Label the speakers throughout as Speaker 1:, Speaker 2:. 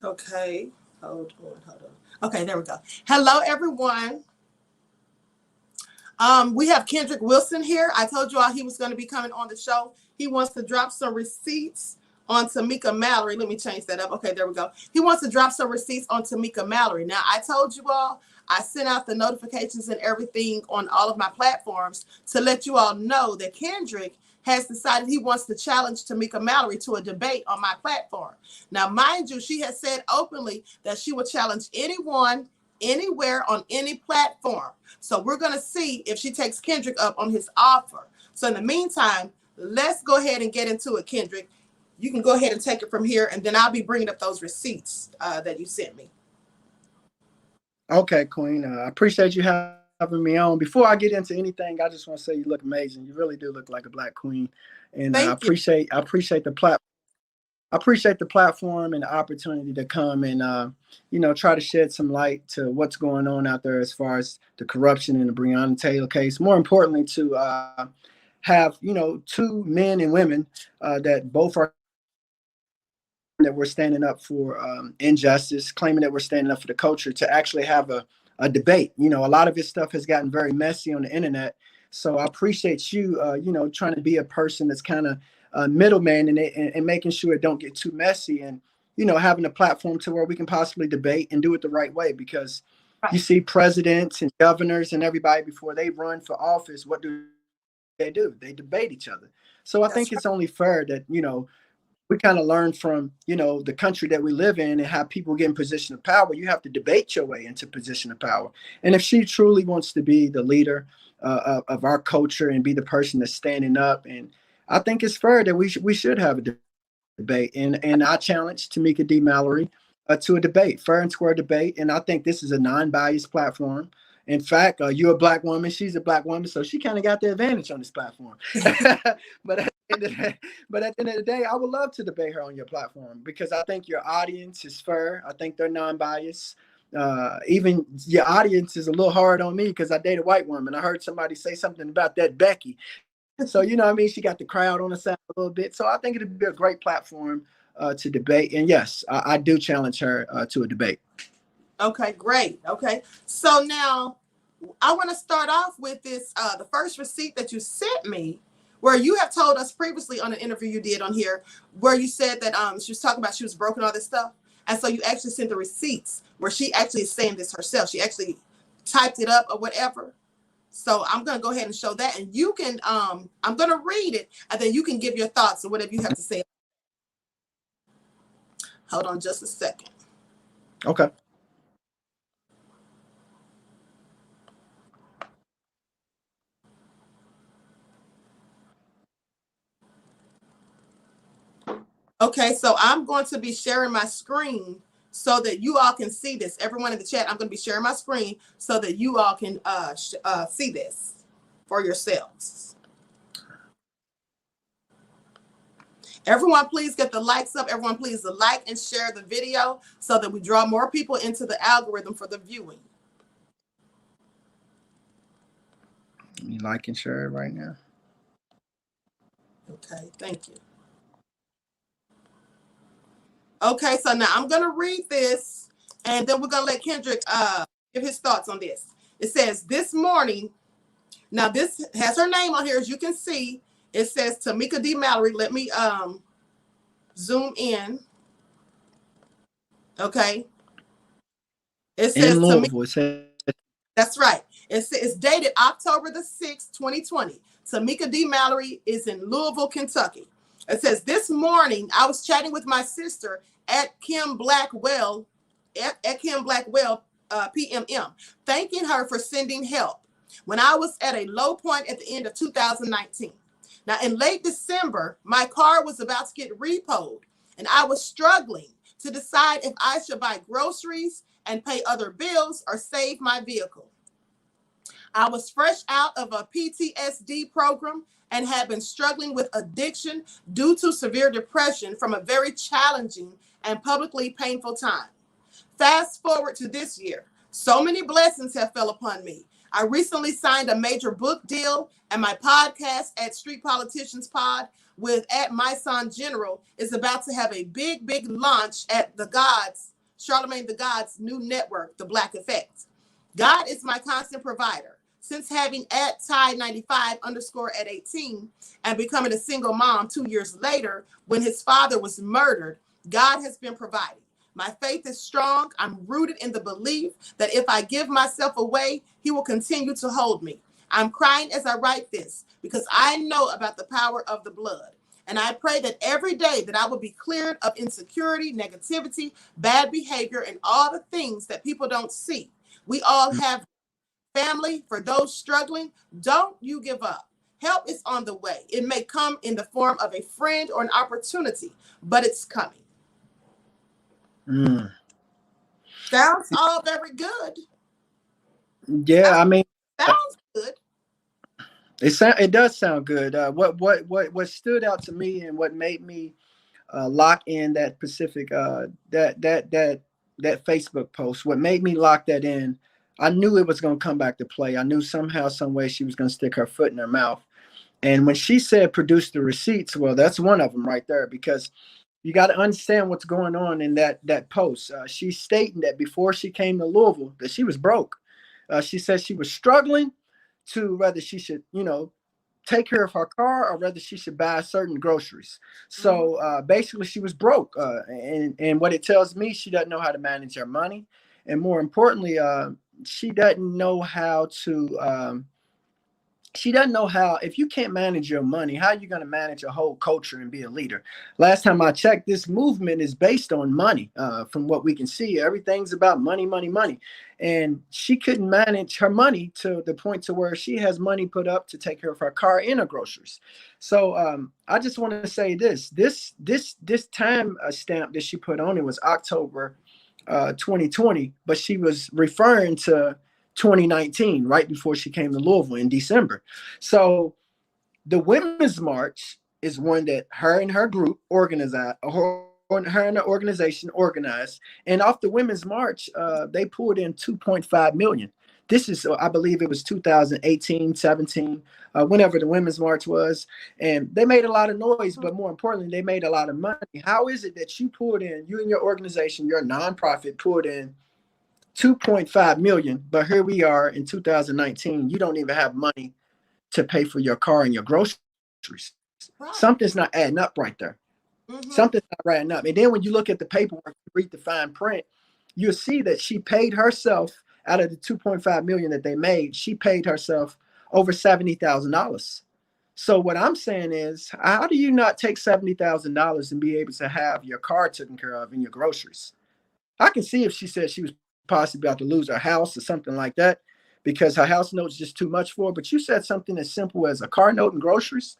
Speaker 1: Okay. Hold on. Okay, there we go. Hello, everyone. We have Kendrick Wilson here. I told you all he was going to be coming on the show. He wants to drop some receipts on Tamika Mallory. Let me change that up. Okay, there we go. He wants to drop some receipts on Tamika Mallory. Now, I told you all, I sent out the notifications and everything on all of my platforms to let you all know that Kendrick has decided he wants to challenge Tamika Mallory to a debate on my platform. Now, mind you, she has said openly that she will challenge anyone, anywhere, on any platform. So we're going to see if she takes Kendrick up on his offer. So in the meantime, let's go ahead and get into it, Kendrick. You can go ahead and take it from here, and then I'll be bringing up those receipts that you sent me.
Speaker 2: Okay, Queen. I appreciate you having me on. Before I get into anything, I just want to say you look amazing. You really do look like a Black queen, and I appreciate the platform. I appreciate the platform and the opportunity to come and try to shed some light to what's going on out there as far as the corruption in the Breonna Taylor case. More importantly, to have two men and women that both are that we're standing up for injustice, claiming that we're standing up for the culture, to actually have a debate. A lot of this stuff has gotten very messy on the internet. So I appreciate you, trying to be a person that's kind of middleman and making sure it don't get too messy, and, having a platform to where we can possibly debate and do it the right way. Because you see presidents and governors and everybody, before they run for office, what do? They debate each other. So I think it's only fair that, we kind of learn from, the country that we live in and how people get in position of power. You have to debate your way into position of power. And if she truly wants to be the leader of our culture and be the person that's standing up, and I think it's fair that we should have a debate. And I challenge Tamika D. Mallory to a debate, fair and square debate. And I think this is a non-biased platform. In fact, you're a Black woman, she's a Black woman, so she kind of got the advantage on this platform. But at the end of the day, I would love to debate her on your platform, because I think your audience is fair. I think they're non-biased. Even your audience is a little hard on me because I date a white woman. I heard somebody say something about that Becky. So, she got the crowd on the side a little bit. So I think it'd be a great platform to debate. And yes, I do challenge her to a debate.
Speaker 1: Okay, great. Okay. So now I want to start off with this, the first receipt that you sent me, where you have told us previously on an interview you did on here, where you said that she was talking about she was broke and all this stuff. And so you actually sent the receipts where she actually is saying this herself. She actually typed it up or whatever. So I'm going to go ahead and show that. And you can, I'm going to read it, and then you can give your thoughts or whatever you have to say. Hold on just a second.
Speaker 2: Okay.
Speaker 1: Okay, so I'm going to be sharing my screen so that you all can see this. Everyone in the chat, I'm going to be sharing my screen so that you all can see this for yourselves. Everyone, please get the likes up. Everyone, please like and share the video so that we draw more people into the algorithm for the viewing.
Speaker 2: You like and share it right now.
Speaker 1: Okay, thank you. Okay, so now I'm going to read this, and then we're going to let Kendrick give his thoughts on this. It says, this morning, now this has her name on here, as you can see. It says Tamika D. Mallory. Let me zoom in. Okay. It says
Speaker 2: in Louisville.
Speaker 1: That's right. It's dated October the 6th, 2020. Tamika D. Mallory is in Louisville, Kentucky. It says, this morning, I was chatting with my sister at Kim Blackwell, PMM, thanking her for sending help when I was at a low point at the end of 2019. Now, in late December, my car was about to get repoed, and I was struggling to decide if I should buy groceries and pay other bills or save my vehicle. I was fresh out of a PTSD program and had been struggling with addiction due to severe depression from a very challenging and publicly painful time. Fast forward to this year, so many blessings have fell upon me. I recently signed a major book deal, and my podcast at Street Politicians Pod with at My Son General is about to have a big launch at the Gods Charlemagne the God's new network, The Black Effect. God is my constant provider. Since having at Ty95 _ at 18 and becoming a single mom 2 years later when his father was murdered, God has been providing. My faith is strong. I'm rooted in the belief that if I give myself away, he will continue to hold me. I'm crying as I write this because I know about the power of the blood. And I pray that every day that I will be cleared of insecurity, negativity, bad behavior, and all the things that people don't see. We all have family. For those struggling, don't you give up. Help is on the way. It may come in the form of a friend or an opportunity, but it's coming. Sounds all very good.
Speaker 2: Yeah, I mean,
Speaker 1: sounds good.
Speaker 2: It does sound good. What stood out to me and what made me lock in that specific that Facebook post, what made me lock that in, I knew it was going to come back to play. I knew somehow, some way she was going to stick her foot in her mouth. And when she said produce the receipts, well, that's one of them right there, because you got to understand what's going on in that post. She's stating that before she came to Louisville, that she was broke. She said she was struggling to whether she should, take care of her car or whether she should buy certain groceries. So basically she was broke. And what it tells me, she doesn't know how to manage her money. And more importantly, she doesn't know how to, if you can't manage your money, how are you going to manage a whole culture and be a leader? Last time I checked, this movement is based on money. From what we can see, everything's about money, money, money. And she couldn't manage her money to the point to where she has money put up to take care of her car and her groceries. So I just want to say this time stamp that she put on it was October 2020, but she was referring to 2019, right before she came to Louisville in December. So the Women's March is one that her and her group organized, her and the organization organized. And off the Women's March, they pulled in 2.5 million. This is, I believe it was 2018, 17, whenever the Women's March was. And they made a lot of noise, but more importantly, they made a lot of money. How is it that you and your organization, your nonprofit pulled in 2.5 million, but here we are in 2019, you don't even have money to pay for your car and your groceries. Right. Something's not adding up right there. Something's not adding up. And then when you look at the paperwork, read the fine print, you'll see that she paid herself, out of the 2.5 million that they made, she paid herself over $70,000. So what I'm saying is, how do you not take $70,000 and be able to have your car taken care of and your groceries? I can see if she said she was possibly about to lose her house or something like that, because her house note's just too much for her. But you said something as simple as a car note and groceries.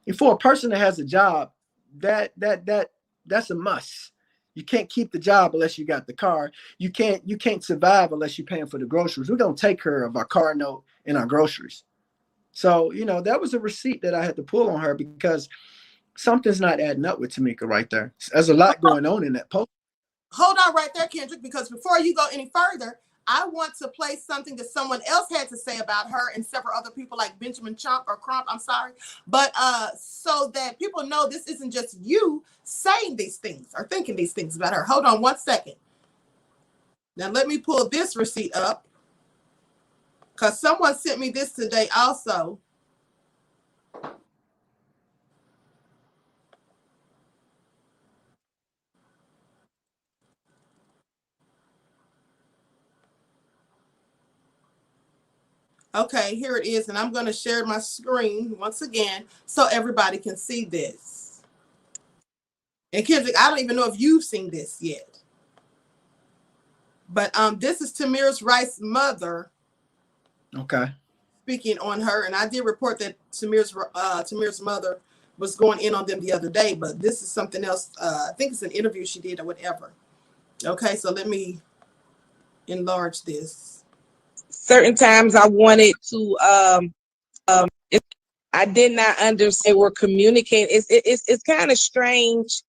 Speaker 2: And for a person that has a job, that's a must. You can't keep the job unless you got the car. You can't survive unless you're paying for the groceries. We're gonna take care of our car note and our groceries. So that was a receipt that I had to pull on her, because something's not adding up with Tamika right there. There's a lot going on in that post.
Speaker 1: Hold on right there, Kendrick, because before you go any further, I want to play something that someone else had to say about her and several other people like Benjamin Crump, I'm sorry. But so that people know this isn't just you saying these things or thinking these things about her. Hold on 1 second. Now let me pull this receipt up, because someone sent me this today also. Okay, here it is, and I'm going to share my screen once again so everybody can see this. And Kendrick, I don't even know if you've seen this yet. But this is Tamir Rice's mother.
Speaker 2: Okay.
Speaker 1: Speaking on her, and I did report that Tamir's mother was going in on them the other day, but this is something else. I think it's an interview she did or whatever. Okay, so let me enlarge this.
Speaker 3: Certain times I wanted to I did not understand we're communicating. It's kind of strange.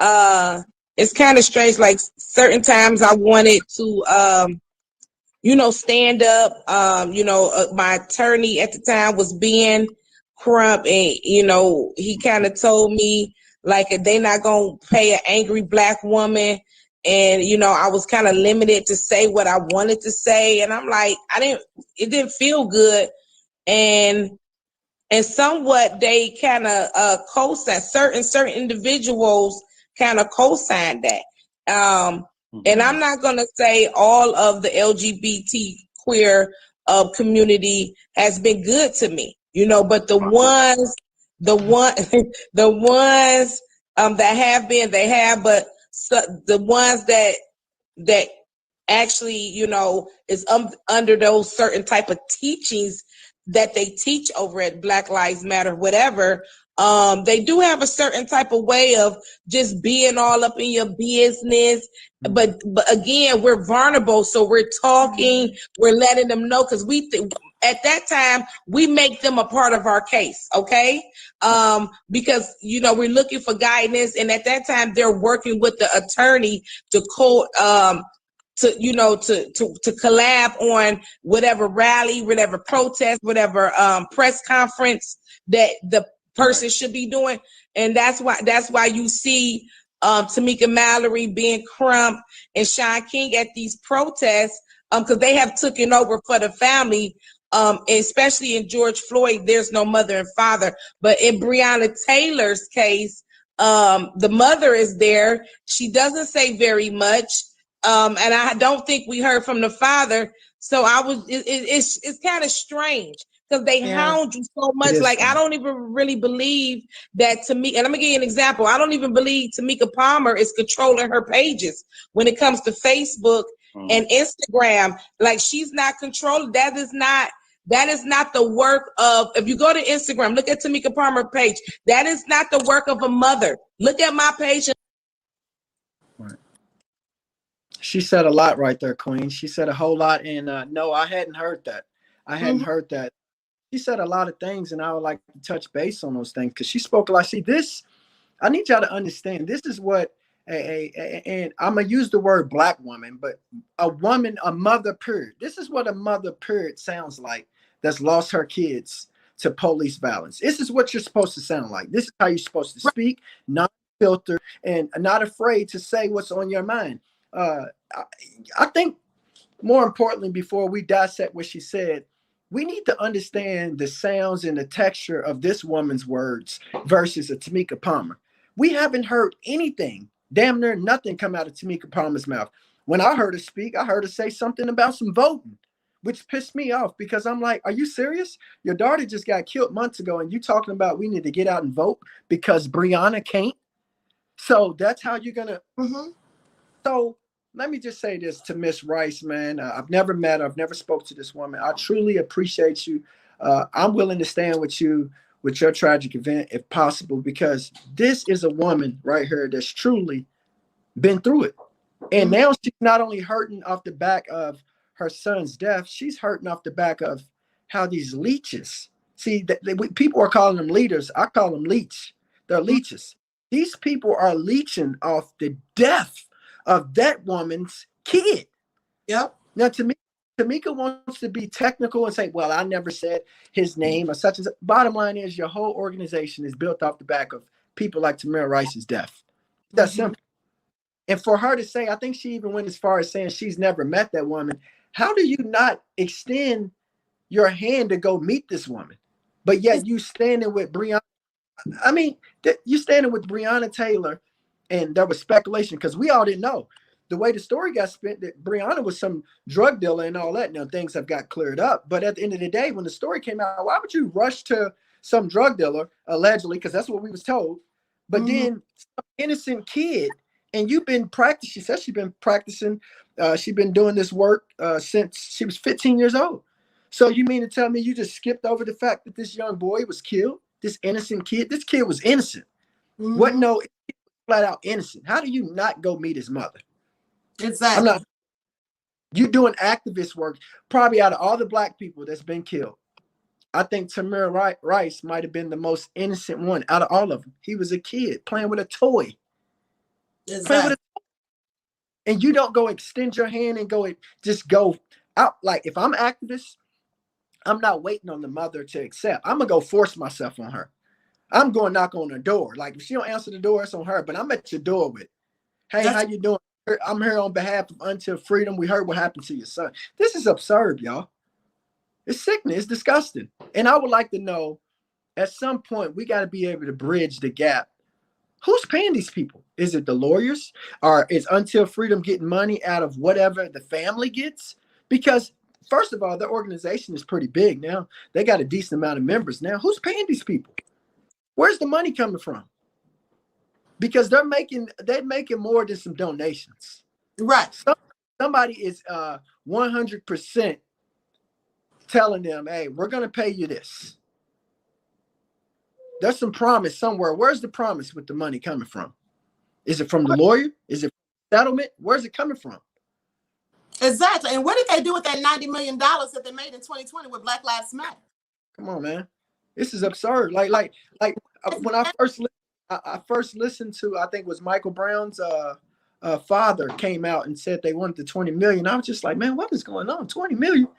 Speaker 3: It's kind of strange. Like certain times I wanted to stand up. My attorney at the time was Ben Crump, and he kind of told me, like, if they not gonna pay an angry black woman, And, you know, I was kind of limited to say what I wanted to say. And I'm like, it didn't feel good. And somewhat they kind of co-signed, certain individuals kind of co-signed that. And I'm not going to say all of the LGBT queer community has been good to me, you know, but the ones that have been, they have, but the ones that actually, you know, is under those certain type of teachings that they teach over at Black Lives Matter, whatever, they do have a certain type of way of just being all up in your business. But again, we're vulnerable, so we're talking, we're letting them know, because at that time we make them a part of our case, okay? Because, you know, we're looking for guidance, and at that time they're working with the attorney to to collab on whatever rally, whatever protest, whatever press conference that the person should be doing. And that's why you see Tamika Mallory, Ben Crump, and Sean King at these protests, because they have taken over for the family. Especially in George Floyd, there's no mother and father. But in Breonna Taylor's case, the mother is there. She doesn't say very much. And I don't think we heard from the father. So it's kind of strange, because they hound you so much. Like, I don't even really believe that Tamika, and I'm gonna give you an example. I don't even believe Tamika Palmer is controlling her pages when it comes to Facebook and Instagram. Like, she's not controlling. That is not the work of, if you go to Instagram, look at Tamika Palmer page. That is not the work of a mother. Look at my page.
Speaker 2: She said a lot right there, Queen. She said a whole lot. And no, I hadn't heard that. Heard that. She said a lot of things, and I would like to touch base on those things, because she spoke a lot. See, this, I need y'all to understand, this is what and I'm going to use the word Black woman, but a woman, a mother, period. This is what a mother, period, sounds like, that's lost her kids to police violence. This is what you're supposed to sound like. This is how you're supposed to speak, not filter, and not afraid to say what's on your mind. I think more importantly, before we dissect what she said, we need to understand the sounds and the texture of this woman's words versus a Tamika Palmer. We haven't heard anything, damn near nothing, come out of Tamika Palmer's mouth. When I heard her speak, I heard her say something about some voting, which pissed me off, because I'm like, are you serious? Your daughter just got killed months ago, and you talking about we need to get out and vote because Breonna can't? So that's how you're going to... So let me just say this to Miss Rice, man. I've never met her. I've never spoke to this woman. I truly appreciate you. I'm willing to stand with you with your tragic event if possible, because this is a woman right here that's truly been through it. And now she's not only hurting off the back of her son's death, she's hurting off the back of how these leeches, see, people are calling them leaders. I call them leech. They're leeches. These people are leeching off the death of that woman's kid.
Speaker 1: Yep.
Speaker 2: Now, Tamika wants to be technical and say, well, I never said his name or such and such. Bottom line is, your whole organization is built off the back of people like Tamir Rice's death. That's simple. And for her to say, I think she even went as far as saying she's never met that woman. How do you not extend your hand to go meet this woman? But yet you standing with Breonna. I mean, you standing with Breonna Taylor. And there was speculation, because we all didn't know. The way the story got spent, that Breonna was some drug dealer and all that. Now, things have got cleared up. But at the end of the day, when the story came out, why would you rush to some drug dealer, allegedly, because that's what we was told, but then some innocent kid, and you've been practicing, she said she's been practicing, she's been doing this work since she was 15 years old. So you mean to tell me you just skipped over the fact that this young boy was killed? This innocent kid? This kid was innocent. What no... flat out innocent. How do you not go meet his mother?
Speaker 1: Exactly.
Speaker 2: You doing activist work. Probably out of all the Black people that's been killed, I think Tamir Rice might have been the most innocent one out of all of them. He was a kid playing with a toy.
Speaker 1: Exactly.
Speaker 2: And you don't go extend your hand and just go out. Like, if I'm activist, I'm not waiting on the mother to accept. I'm gonna go force myself on her. I'm going to knock on her door. Like, if she don't answer the door, it's on her. But I'm at your door with, hey, how you doing? I'm here on behalf of Until Freedom. We heard what happened to your son. This is absurd, y'all. It's sickening. It's disgusting. And I would like to know, at some point, we got to be able to bridge the gap. Who's paying these people? Is it the lawyers? Or is Until Freedom getting money out of whatever the family gets? Because, first of all, their organization is pretty big now. They got a decent amount of members now. Who's paying these people? Where's the money coming from? Because they're making more than some donations.
Speaker 1: Right.
Speaker 2: Somebody is 100% telling them, hey, we're going to pay you this. There's some promise somewhere. Where's the promise with the money coming from? Is it from the lawyer? Is it settlement? Where's it coming from?
Speaker 1: Exactly. And what did they do with that $90 million that they made in 2020 with Black Lives Matter?
Speaker 2: Come on, man. This is absurd. Like when I first listened to, I think it was Michael Brown's father came out and said they wanted the 20 million. I was just like, man, what is going on? 20 million.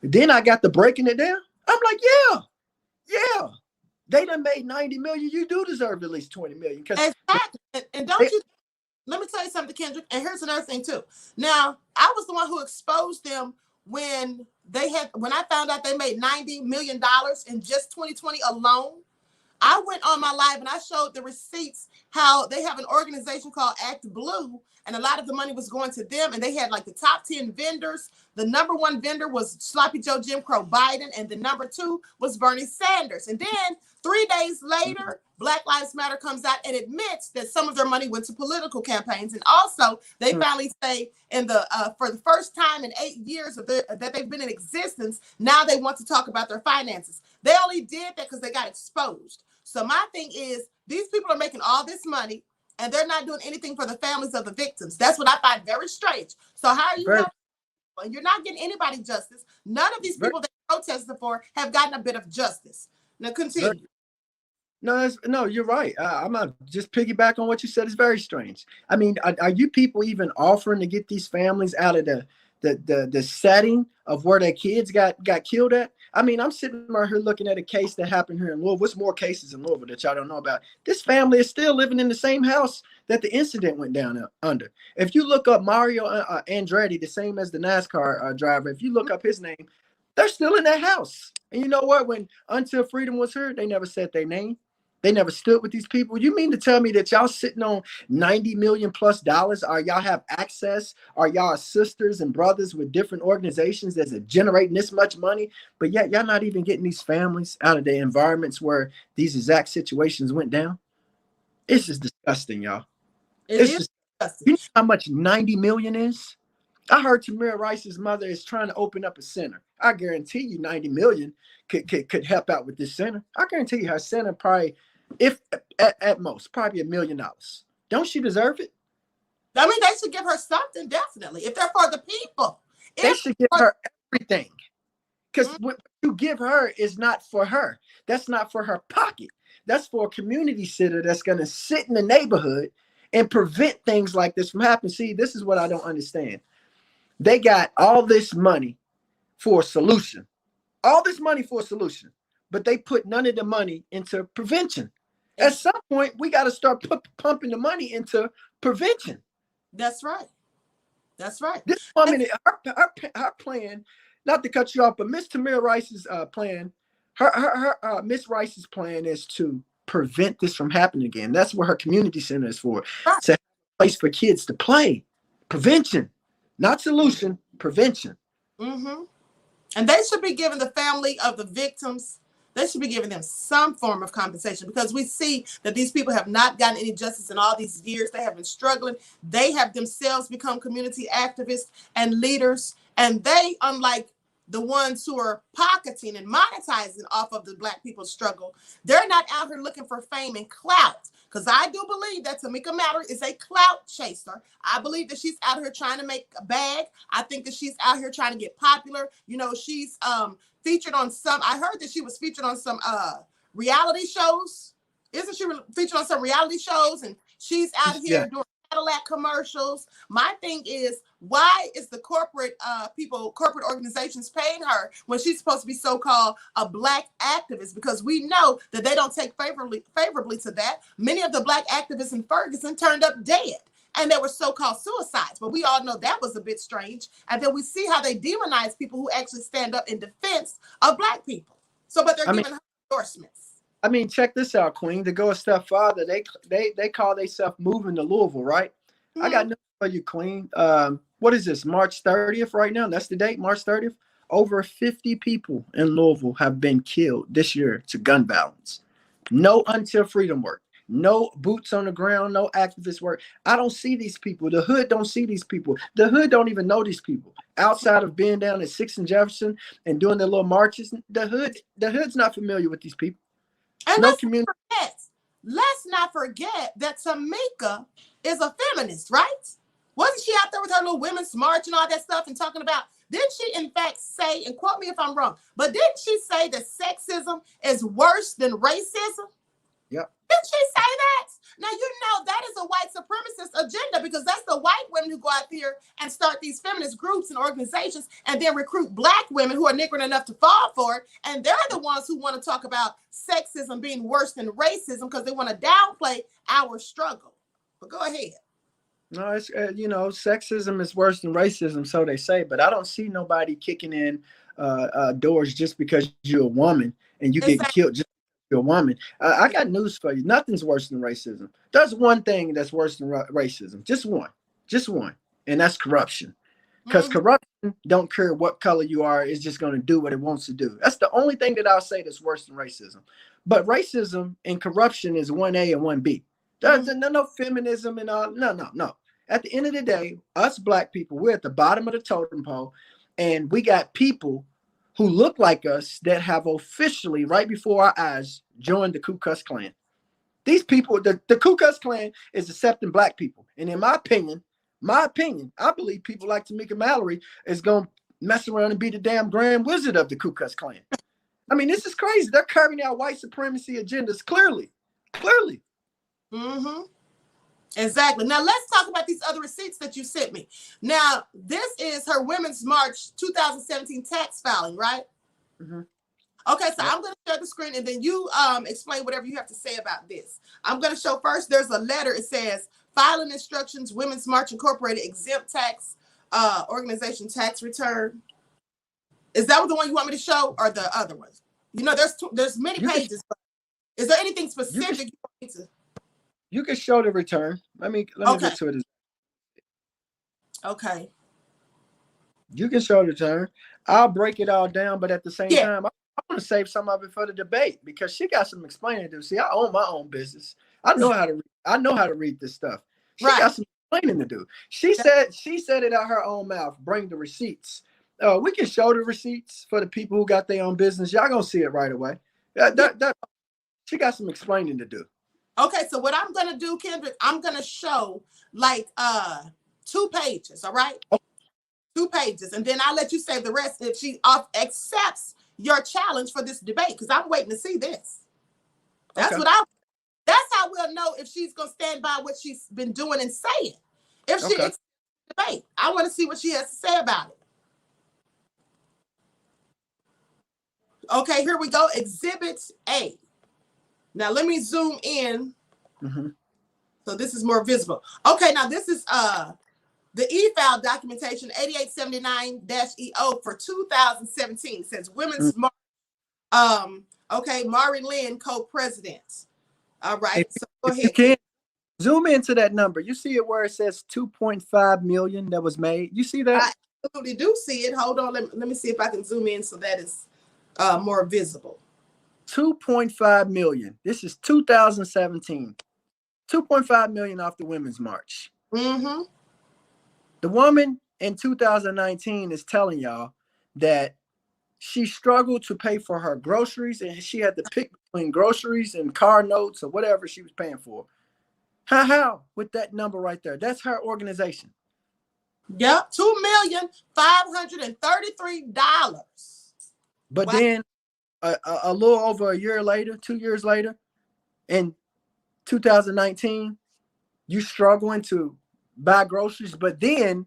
Speaker 2: And then I got to breaking it down. I'm like, yeah. They done made 90 million. You do deserve at least 20 million.
Speaker 1: Exactly. And don't you, let me tell you something, Kendrick. And here's another thing too. Now, I was the one who exposed them when I found out they made $90 million in just 2020 alone. I went on my live and I showed the receipts, how they have an organization called Act Blue, and a lot of the money was going to them. And they had like the top 10 vendors. The number one vendor was Sloppy Joe Jim Crow Biden, and the number 2 was Bernie Sanders. And then 3 days later, Black Lives Matter comes out and admits that some of their money went to political campaigns. And also, they finally say for the first time in 8 years that they've been in existence, now they want to talk about their finances. They only did that because they got exposed. So my thing is, these people are making all this money and they're not doing anything for the families of the victims. That's what I find very strange. So how are you? You're not getting anybody justice. None of these people that protested for have gotten a bit of justice. Now continue.
Speaker 2: No, you're right. I'm not just piggyback on what you said. It's very strange. I mean, are you people even offering to get these families out of the setting of where their kids got killed at? I mean, I'm sitting right here looking at a case that happened here in Louisville. What's more cases in Louisville that y'all don't know about? This family is still living in the same house that the incident went down under. If you look up Mario Andretti, the same as the NASCAR driver, if you look up his name, they're still in that house. And you know what? When Until Freedom was here, they never said their name. They never stood with these people. You mean to tell me that y'all sitting on $90 million plus? Or y'all have access? Are y'all sisters and brothers with different organizations that's generating this much money? But yet y'all not even getting these families out of the environments where these exact situations went down? It's just disgusting, y'all. It's just disgusting. You know how much 90 million is? I heard Tamika Rice's mother is trying to open up a center. I guarantee you 90 million could help out with this center. I guarantee you her center probably, if at most, probably $1 million. Don't she deserve it?
Speaker 1: I mean, they should give her something, definitely, if they're for the people.
Speaker 2: They should give her everything. Because what you give her is not for her. That's not for her pocket. That's for a community center that's going to sit in the neighborhood and prevent things like this from happening. See, this is what I don't understand. They got all this money for a solution. All this money for a solution. But they put none of the money into prevention. At some point, we got to start pumping the money into prevention.
Speaker 1: That's right. That's right.
Speaker 2: This woman, her plan, not to cut you off, but Miss Tamika Rice's plan, her Miss Rice's plan is to prevent this from happening again. That's what her community center is for.
Speaker 1: Right.
Speaker 2: To have a place for kids to play. Prevention, not solution. Prevention.
Speaker 1: Mm-hmm. And they should be giving the family of the victims, they should be giving them some form of compensation, because we see that these people have not gotten any justice in all these years. They have been struggling. They have themselves become community activists and leaders. And they, unlike the ones who are pocketing and monetizing off of the Black people's struggle, they're not out here looking for fame and clout. Because I do believe that Tamika Mallory is a clout chaser. I believe that she's out here trying to make a bag. I think that she's out here trying to get popular. You know, she's featured on some, I heard that she was featured on some reality shows. Isn't she featured on some reality shows? And she's out here doing Cadillac commercials. My thing is, why is the corporate corporate organizations paying her when she's supposed to be so-called a Black activist? Because we know that they don't take favorably to that. Many of the Black activists in Ferguson turned up dead. and they were so-called suicides. But we all know that was a bit strange. And then we see how they demonize people who actually stand up in defense of Black people. So, but they're giving her endorsements.
Speaker 2: I mean, check this out, Queen. To go a step farther, they call themselves moving to Louisville, right? I got news for you, Queen. What is this? March 30th right now? That's the date, March 30th. Over 50 people in Louisville have been killed this year to gun violence. No Until Freedom work. No boots on the ground, no activist work. I don't see these people. The hood don't see these people. The hood don't even know these people. Outside of being down at 6th and Jefferson and doing their little marches, the hood's not familiar with these people.
Speaker 1: And no community. Let's not forget that Tamika is a feminist, right? Wasn't she out there with her little women's march and all that stuff and talking about, didn't she in fact say, and quote me if I'm wrong, but didn't she say that sexism is worse than racism?
Speaker 2: Yep.
Speaker 1: Didn't she say that? Now, you know that is a white supremacist agenda, because that's the white women who go out there and start these feminist groups and organizations and then recruit Black women who are niggering enough to fall for it. And they're the ones who want to talk about sexism being worse than racism because they want to downplay our struggle. But go ahead.
Speaker 2: No, it's sexism is worse than racism, so they say. But I don't see nobody kicking in doors just because you're a woman and you get killed just because you're a woman. I got news for you. Nothing's worse than racism. There's one thing that's worse than racism. Just one, and that's corruption. Because corruption don't care what color you are. It's just going to do what it wants to do. That's the only thing that I'll say that's worse than racism. But racism and corruption is 1A and 1B. There's no feminism and all. No. At the end of the day, us Black people, we're at the bottom of the totem pole, and we got people who look like us that have officially, right before our eyes, joined the Ku Klux Klan. These people, the Ku Klux Klan is accepting Black people. And in my opinion, I believe people like Tamika Mallory is going to mess around and be the damn Grand Wizard of the Ku Klux Klan. I mean, this is crazy. They're carrying out white supremacy agendas clearly.
Speaker 1: Mm-hmm. Exactly. Now let's talk about these other receipts that you sent me. Now, this is her Women's March 2017 tax filing, right? Mm-hmm. Okay, so I'm going to share the screen and then you explain whatever you have to say about this. I'm going to show first, there's a letter. It says, filing instructions, Women's March Incorporated, exempt tax organization tax return. Is that the one you want me to show or the other ones? You know, there's many pages. Is there anything specific you want me to?
Speaker 2: You can show the return. Let me get to it.
Speaker 1: Okay.
Speaker 2: You can show the return. I'll break it all down, but at the same time, I want to save some of it for the debate because she got some explaining to do. See, I own my own business. I know how to read this stuff. She got some explaining to do. She said it out her own mouth. Bring the receipts. We can show the receipts for the people who got their own business. Y'all gonna see it right away. She got some explaining to do.
Speaker 1: Okay, so what I'm gonna do, Kendrick, I'm gonna show like 2 pages, all right? Okay. 2 pages, and then I'll let you say the rest if she accepts your challenge for this debate, because I'm waiting to see this. That's that's how we'll know if she's gonna stand by what she's been doing and saying. If she accepts the debate, I want to see what she has to say about it. Okay, here we go. Exhibit A. Now let me zoom in. Mm-hmm. So this is more visible. Okay, now this is the e-file documentation 8879-EO for 2017. It says Women's March. Okay, Mari Lynn, co-president. All right, so go ahead. You can
Speaker 2: zoom into that number. You see it where it says 2.5 million that was made. You see that?
Speaker 1: I absolutely do see it. Hold on, let me see if I can zoom in so that is more visible.
Speaker 2: 2.5 million. This is 2017. 2.5 million off the Women's March.
Speaker 1: Mm-hmm.
Speaker 2: The woman in 2019 is telling y'all that she struggled to pay for her groceries and she had to pick between groceries and car notes or whatever she was paying for. How? With that number right there. That's her organization.
Speaker 1: Yep, $2,533,000.
Speaker 2: But then a little over a year later, 2 years later, in 2019, you struggling to buy groceries, but then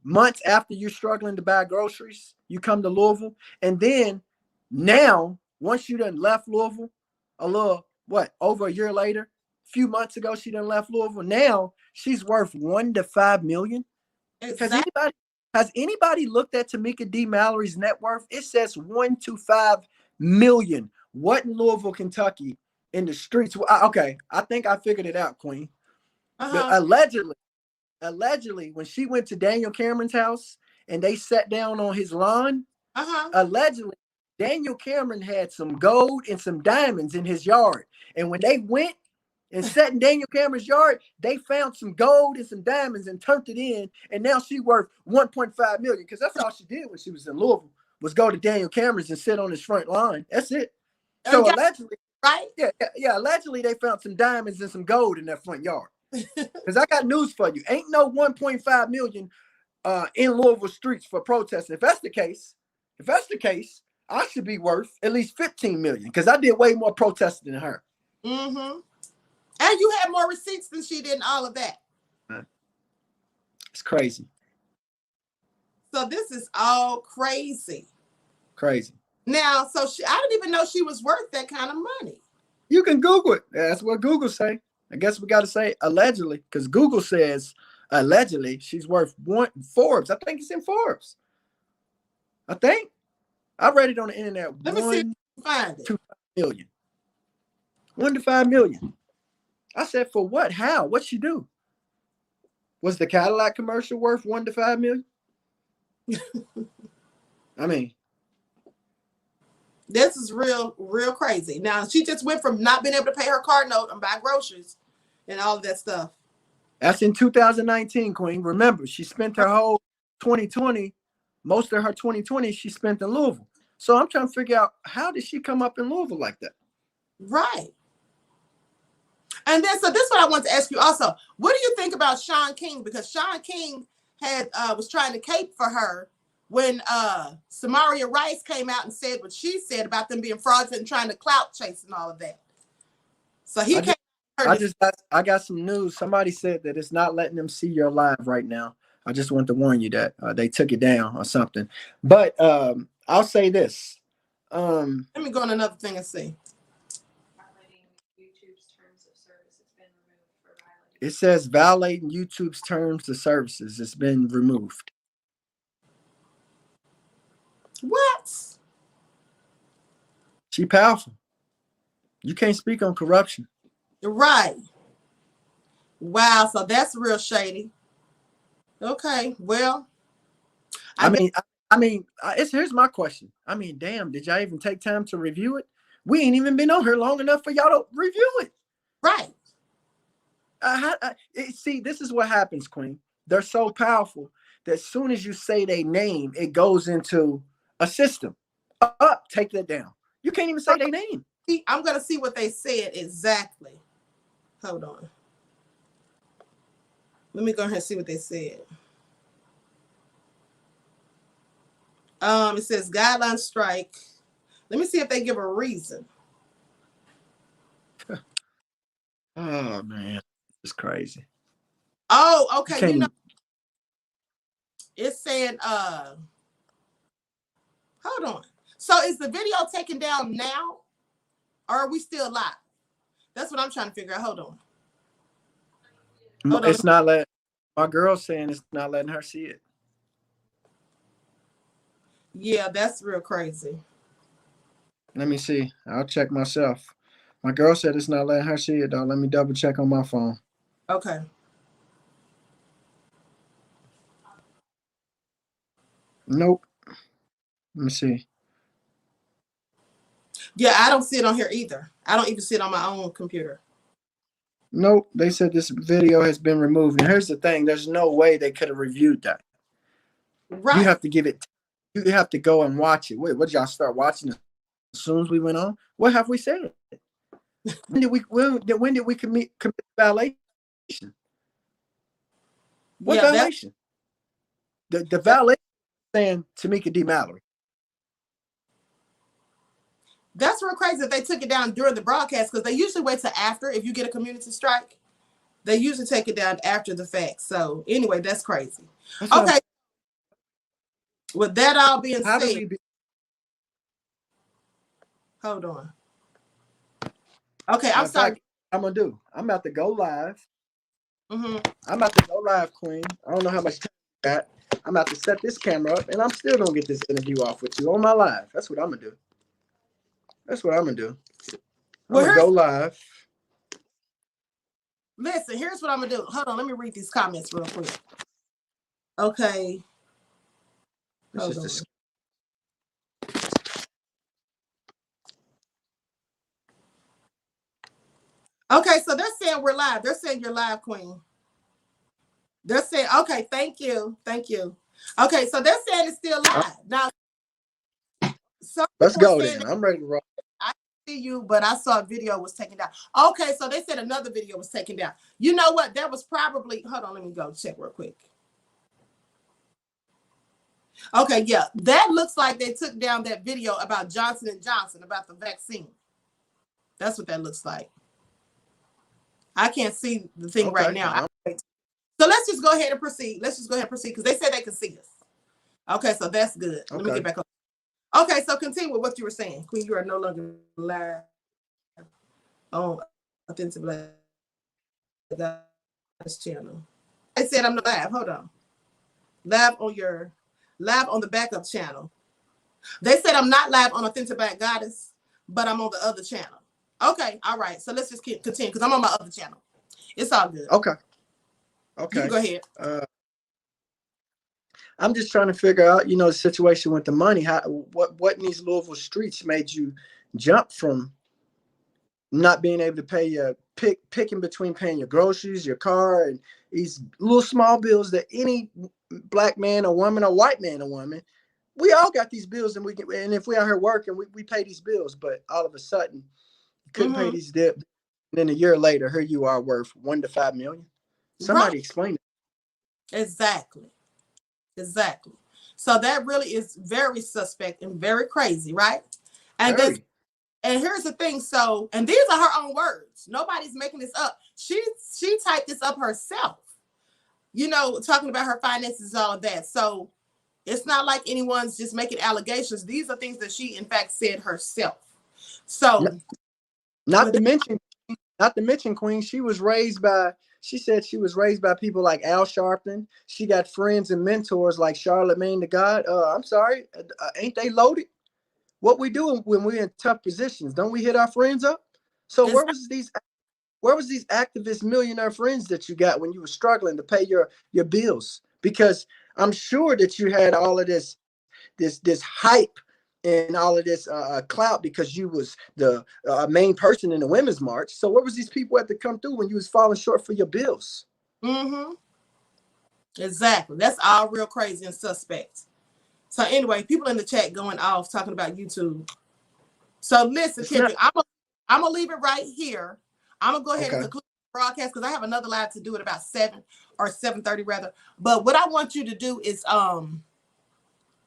Speaker 2: months after you're struggling to buy groceries, you come to Louisville, and then now, once you done left Louisville, over a year later, few months ago she done left Louisville. Now she's worth $1 to $5 million.
Speaker 1: Exactly.
Speaker 2: Has anybody looked at Tamika D. Mallory's net worth? It says $1 to $5 million. What in Louisville, Kentucky, in the streets? Okay, I think I figured it out, Queen. Allegedly, when she went to Daniel Cameron's house and they sat down on his lawn, allegedly, Daniel Cameron had some gold and some diamonds in his yard. And when they went and sat in Daniel Cameron's yard, they found some gold and some diamonds and turned it in. And now she's worth $1.5 million, because that's all she did when she was in Louisville, was go to Daniel Cameron's and sit on his front lawn. That's it. So allegedly,
Speaker 1: right?
Speaker 2: Yeah. Allegedly, they found some diamonds and some gold in that front yard. Because I got news for you. Ain't no $1.5 million in Louisville streets for protesting. If that's the case, I should be worth at least $15 million, because I did way more protesting than her.
Speaker 1: Mm-hmm. And you had more receipts than she did and all of that.
Speaker 2: It's crazy.
Speaker 1: So this is all crazy.
Speaker 2: Crazy.
Speaker 1: Now, so I didn't even know she was worth that kind of money.
Speaker 2: You can Google it. That's what Google say. I guess we got to say allegedly, because Google says allegedly she's worth Forbes. I think it's in Forbes. I think. I read it on the internet.
Speaker 1: Let me see if you find it.
Speaker 2: $1 to $5 million. $1 to $5 million. I said, for what? How? What'd she do? Was the Cadillac commercial worth $1 to $5 million? I mean,
Speaker 1: this is real crazy. Now, she just went from not being able to pay her car note and buy groceries and all of that stuff.
Speaker 2: That's in 2019, Queen. Remember, she spent her whole 2020, most of her 2020, she spent in Louisville. So I'm trying to figure out, how did she come up in Louisville like that?
Speaker 1: Right. And then, so this is what I want to ask you also. What do you think about Sean King? Because Sean King was trying to cape for her when Samaria Rice came out and said what she said about them being fraudulent and trying to clout chase and all of that. So he
Speaker 2: I got some news. Somebody said that it's not letting them see your live right now. I just want to warn you that they took it down or something. But I'll say this.
Speaker 1: Let me go on another thing and see.
Speaker 2: It says violating YouTube's terms of services. It's been removed.
Speaker 1: What?
Speaker 2: She powerful. You can't speak on corruption.
Speaker 1: Right. Wow. So that's real shady. Okay. Well,
Speaker 2: here's my question. I mean, damn, did y'all even take time to review it? We ain't even been on here long enough for y'all to review it.
Speaker 1: Right.
Speaker 2: See, this is what happens, Queen. They're so powerful that as soon as you say their name, it goes into a system. Take that down. You can't even say their name.
Speaker 1: I'm going to see what they said exactly. Hold on. Let me go ahead and see what they said. It says guideline strike. Let me see if they give a reason.
Speaker 2: Oh, man. It's crazy.
Speaker 1: Oh, okay. You know, it's saying, hold on. So is the video taken down now? Or are we still live? That's what I'm trying to figure out. Hold on.
Speaker 2: It's not letting, my girl's saying it's not letting her see it.
Speaker 1: Yeah, that's real crazy.
Speaker 2: Let me see. I'll check myself. My girl said it's not letting her see it, though. Let me double check on my phone.
Speaker 1: Okay.
Speaker 2: Nope. Let me see.
Speaker 1: Yeah, I don't see it on here either. I don't even see it on my own computer.
Speaker 2: Nope. They said this video has been removed. And here's the thing. There's no way they could have reviewed that.
Speaker 1: Right.
Speaker 2: You have to give it. You have to go and watch it. Wait, what did y'all start watching as soon as we went on? What have we said? When did we commit violation? What violation? The violation saying Tamika D. Mallory.
Speaker 1: That's real crazy that they took it down during the broadcast, because they usually wait till after. If you get a community strike, they usually take it down after the fact. So anyway, that's crazy. Okay. With that all being said, hold on. Okay, I'm sorry.
Speaker 2: I'm gonna do. I'm about to go live.
Speaker 1: Mm-hmm.
Speaker 2: I'm about to go live, Queen. I don't know how much time you got. I'm about to set this camera up, and I'm still gonna get this interview off with you on my live. That's what I'm gonna do. That's what I'm gonna do. I'm
Speaker 1: Well,
Speaker 2: gonna go live.
Speaker 1: listen, here's what I'm gonna do. Hold on, let me read these comments real quick. Okay.
Speaker 2: This is the.
Speaker 1: Okay, so they're saying we're live. They're saying you're live, Queen. They're saying, okay, thank you. Thank you. Okay, so they're saying it's still live. Now, some
Speaker 2: Let's
Speaker 1: people
Speaker 2: go
Speaker 1: are saying
Speaker 2: then. I'm ready to roll.
Speaker 1: I see you, but I saw a video was taken down. Okay, so they said another video was taken down. You know what? That was probably, hold on, let me go check real quick. Okay, yeah, that looks like they took down that video about Johnson & Johnson, about the vaccine. That's what that looks like. I can't see the thing right now. So let's just go ahead and proceed. Let's just go ahead and proceed because they said they can see us. Okay, so that's good.
Speaker 2: Okay.
Speaker 1: Let me get back on. Okay, so continue with what you were saying. Queen, you are no longer live on Authentic Black Goddess channel. I said I'm not live. Hold on. Live on the backup channel. They said I'm not live on Authentic Black Goddess, but I'm on the other channel. Okay, all right. So let's just continue because I'm on my other channel. It's all good.
Speaker 2: Okay.
Speaker 1: You can go ahead.
Speaker 2: I'm just trying to figure out, the situation with the money. What in these Louisville streets made you jump from not being able to pay your picking between paying your groceries, your car, and these little small bills that any black man or woman or white man or woman, we all got these bills, and if we out here working, we pay these bills. But all of a sudden, you couldn't pay these bills, and then a year later, here you are worth $1 to $5 million. Somebody explain it.
Speaker 1: Exactly. So that really is very suspect and very crazy, right? And here's the thing. So, and these are her own words. Nobody's making this up. She typed this up herself. Talking about her finances, all of that. So it's not like anyone's just making allegations. These are things that she, in fact, said herself. So,
Speaker 2: not to mention, Queen, she said she was raised by people like Al Sharpton. She got friends and mentors like Charlamagne the God. I'm sorry, ain't they loaded? What we do when we're in tough positions? Don't we hit our friends up? So where was these activist millionaire friends that you got when you were struggling to pay your bills? Because I'm sure that you had all of this hype and all of this clout because you was the main person in the women's march. So where was these people had to come through when you was falling short for your bills?
Speaker 1: Exactly. That's all real crazy and suspect. So anyway, people in the chat going off talking about YouTube. So listen, Kendrick, I'm gonna leave it right here. I'm gonna go ahead and conclude the broadcast because I have another live to do at about 7 or 7:30 rather. But what I want you to do is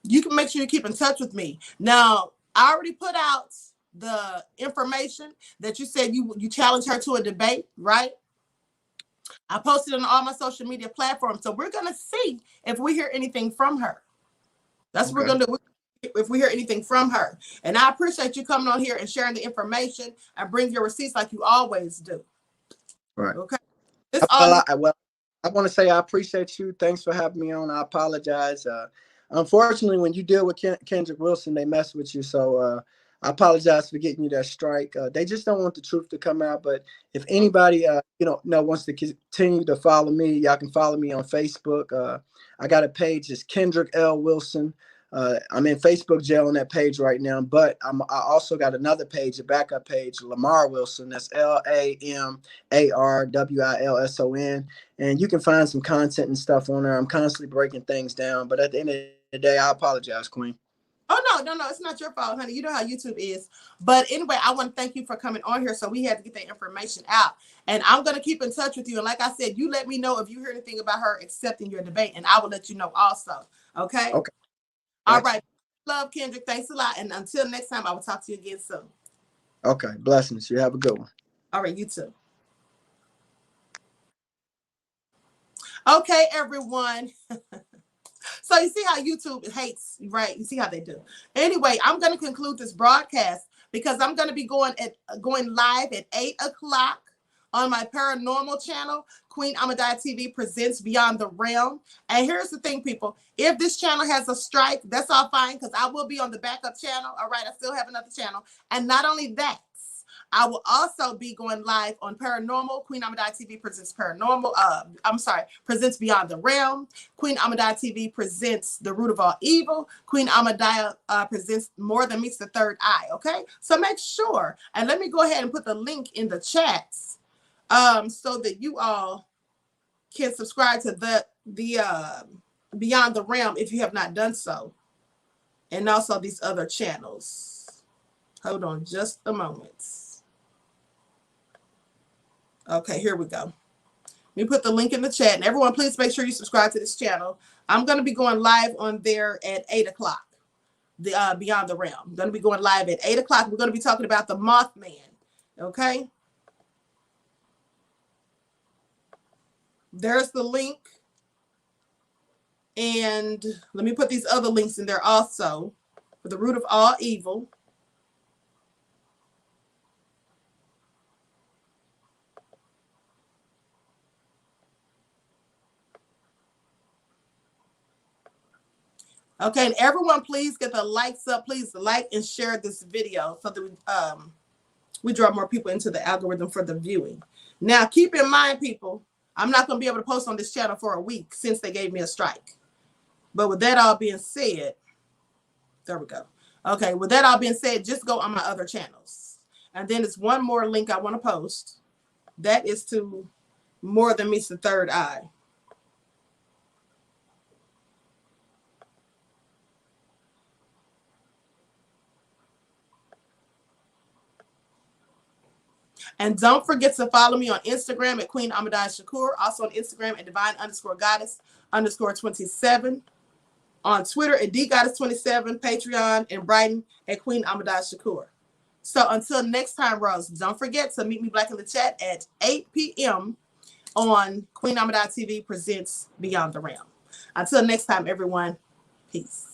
Speaker 1: you can make sure you keep in touch with me. Now, I already put out the information that you said you challenged her to a debate, right? I posted on all my social media platforms. So we're gonna see if we hear anything from her. That's what we're gonna do. If we hear anything from her. And I appreciate you coming on here and sharing the information and bring your receipts like you always do.
Speaker 2: Right.
Speaker 1: Okay.
Speaker 2: I want to say I appreciate you. Thanks for having me on. I apologize. Unfortunately, when you deal with Kendrick Wilson, they mess with you. So I apologize for getting you that strike. They just don't want the truth to come out. But if anybody wants to continue to follow me, y'all can follow me on Facebook. I got a page. It's Kendrick L. Wilson. I'm in Facebook jail on that page right now, but I also got another page, a backup page, Lamar Wilson. That's LamarWilson, and you can find some content and stuff on there. I'm constantly breaking things down, but at the end of the day, I apologize, Queen.
Speaker 1: Oh, no, it's not your fault, honey. You know how YouTube is. But anyway, I want to thank you for coming on here. So we had to get that information out. And I'm going to keep in touch with you. And like I said, you let me know if you hear anything about her accepting your debate, and I will let you know also. Okay?
Speaker 2: Okay.
Speaker 1: All right. Love, Kendrick. Thanks a lot. And until next time, I will talk to you again soon.
Speaker 2: Okay. Blessings. You have a good one.
Speaker 1: All right. You too. Okay, everyone. So you see how YouTube hates, right? You see how they do. Anyway, I'm going to conclude this broadcast because I'm going to be going live at 8 o'clock on my paranormal channel, Queen Amadaya TV presents Beyond the Realm. And here's the thing, people. If this channel has a strike, that's all fine, because I will be on the backup channel. All right, I still have another channel. And not only that, I will also be going live on Paranormal. Queen Amadaya TV presents Paranormal. Presents Beyond the Realm. Queen Amadaya TV presents The Root of All Evil. Queen Amadaya presents More Than Meets the Third Eye. Okay, so make sure, and let me go ahead and put the link in the chats, so that you all can subscribe to the Beyond the Realm if you have not done so, and also these other channels. Hold on just a moment. Okay, here we go. Let me put the link in the chat. And everyone, please make sure you subscribe to this channel. I'm going to be going live on there at 8 o'clock, Beyond the Realm. I'm going to be going live at 8 o'clock. We're going to be talking about the Mothman. Okay? There's the link. And let me put these other links in there also. For The Root of All Evil. Okay, and everyone, please get the likes up. Please like and share this video so that we draw more people into the algorithm for the viewing. Now, keep in mind, people, I'm not going to be able to post on this channel for a week since they gave me a strike. But with that all being said, there we go. Okay, with that all being said, just go on my other channels. And then there's one more link I want to post. That is to More Than Meets the Third Eye. And don't forget to follow me on Instagram at Queen Amadaya Shakur. Also on Instagram at Divine_Goddess_27. On Twitter at DGoddess27. Patreon and Brighton at Queen Amadaya Shakur. So until next time, Rose, don't forget to meet me back in the chat at 8 p.m. on Queen Amadaya TV presents Beyond the Realm. Until next time, everyone, peace.